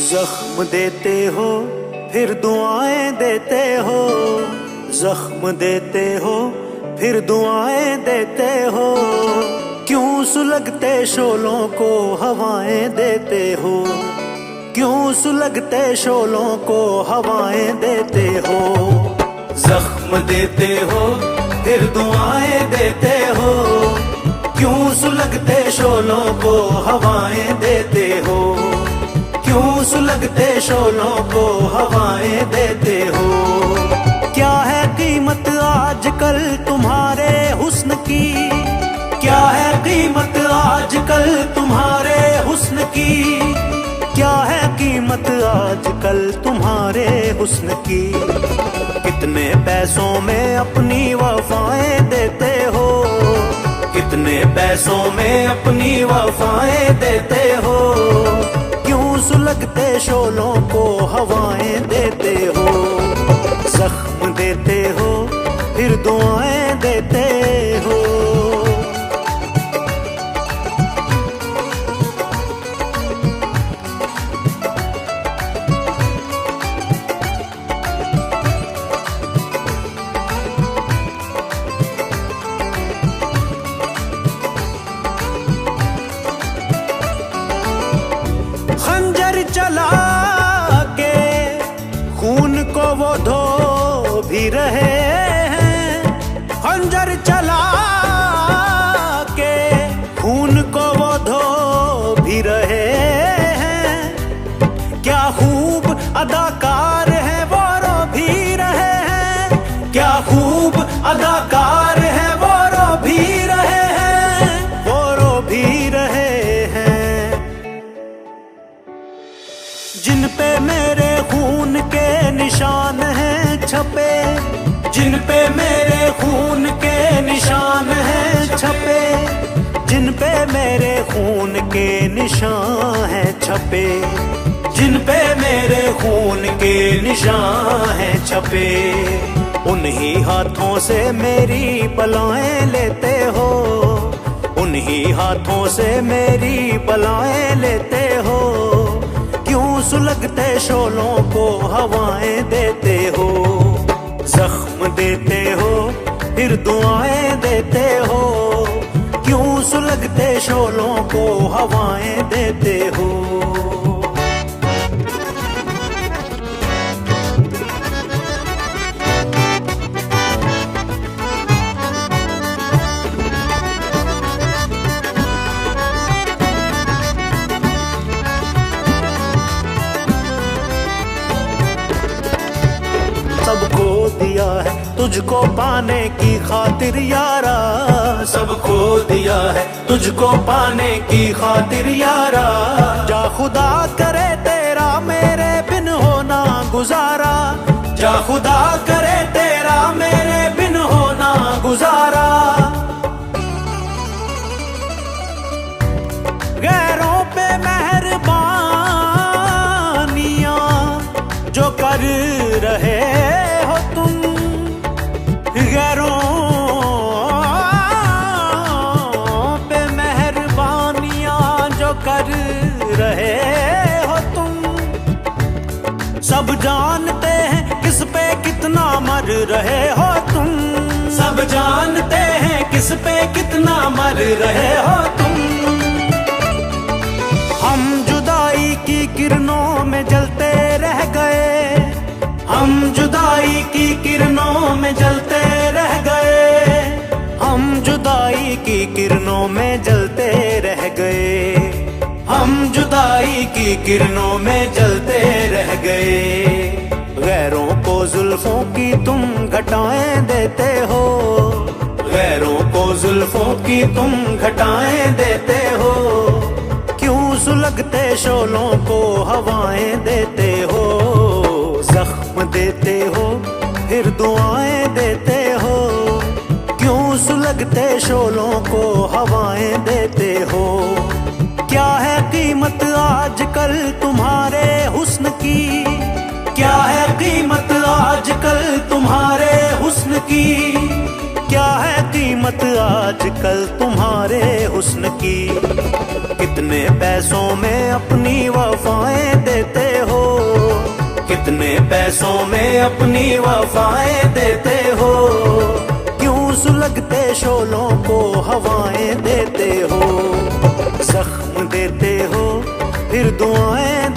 जख्म देते हो फिर दुआएं देते हो, जख्म देते हो फिर दुआएं देते हो। क्यों सुलगते शोलों को हवाएं देते हो, क्यों सुलगते शोलों को हवाएं देते हो। जख्म देते हो फिर दुआएं देते हो, क्यों सुलगते शोलों को हवाएं देते हो, क्यों सुलगते शोलों को हवाएं देते हो। क्या है कीमत आजकल तुम्हारे हुस्न की, क्या है कीमत आजकल तुम्हारे हुस्न की, क्या है कीमत आजकल तुम्हारे हुस्न की। कितने पैसों में अपनी वफाएं देते हो, कितने पैसों में अपनी वफाएं देते हो। क्यों सुलगते शोलों को हवाएं देते हो। जख्म देते हो फिर दुआएं देते हो। खंजर चला के खून को वो धो भी रहे हैं, खंजर चला के खून को वो धो भी रहे हैं। क्या खूब अदाकार है वो रो भी रहे हैं, क्या खूब अदाकार है वो रो भी रहे हैं, वो रो भी रहे हैं। जिन पे मेरे खून के निशान हैं छपे, जिन पे मेरे खून के निशान हैं छपे, जिन पे मेरे खून के निशान हैं छपे, जिन पे मेरे खून के निशान हैं छपे। उन्हीं हाथों से मेरी बलाएं लेते हो, उन्हीं हाथों से मेरी बलाएं लेते हो। क्यों सुलगते शोलों को हवाएं देते हो। जख्म देते हो फिर दुआएं देते हो, क्यों सुलगते शोलों को हवाएं देते हो। सबको दिया है तुझको पाने की खातिर यारा, सबको दिया है तुझको पाने की खातिर यारा। जा खुदा करे तेरा मेरे बिन होना गुजारा, जा खुदा करे तेरा मेरे बिन होना गुजारा। गैरों पे मेहरबानियां जो कर रहे हो तुम, गैरों पे मेहरबानियां जो कर रहे हो तुम। सब जानते हैं किस पे कितना मर रहे हो तुम, सब जानते हैं किस पे कितना मर रहे हो तुम। हम जुदाई की किरणों में जलते रह गए, हम जुदाई की किरणों में जलते रह गए, हम जुदाई की किरणों में जलते रह गए, हम जुदाई की किरणों में जलते रह गए। गैरों को जुल्फों की तुम घटाएं देते हो, गैरों को जुल्फों की तुम घटाएं देते हो। क्यों सुलगते शोलों को हवाएं देते हो। जख्म देते हो फिर दुआएं देते हो, क्यों सुलगते शोलों को हवाएं देते हो। क्या है कीमत आजकल तुम्हारे हुस्न की, क्या है कीमत आजकल तुम्हारे हुस्न की, क्या है कीमत आजकल तुम्हारे हुस्न की। कितने पैसों में अपनी वफाएं देते हो, कितने पैसों में अपनी वफाएं देते हो। क्यों सुलगते शोलों को हवाएं देते हो, जख्म देते हो फिर दुआएं